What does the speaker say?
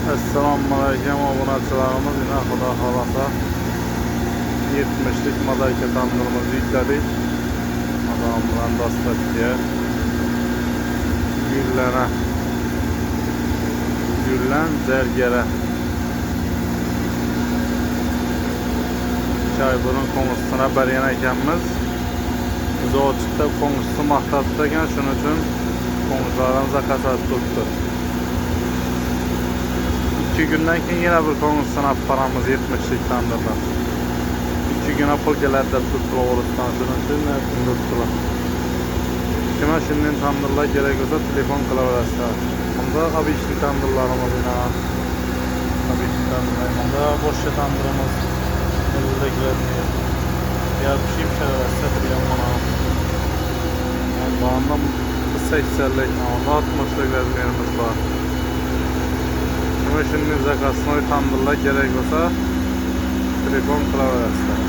Assalamualaikum obunachilarimiz, yine xudo xolasa 70'lik modelka tandırımızı yükledik. Adam bilan dastlabki güllan zargara çay burun konusuna barayan ekanmiz. Biz ochiqda konusu maqtabdi ekan, shuning uchun konuslarimiz zakasat tutdi. 2 gündən keyin yine bir konusuna olib boramiz 70'lik tandırdan. 2 güne pul keladi deb tutdilar O'riston, shuning uchun tutdilar. Kime şimdi tandırlar gerek olsa telefon qilaverasizlar. Bunda abişli tandırlarımız yine abişli tandırlar. Bunda boşça tandırımız eldekilerini ya bir şey pişirerse biliyorum bana. Bana 80'lik, 60'lık vezlerimiz var. Kime şimdi zakasına tandırlar gerek olsa telefon qilaverasizlar.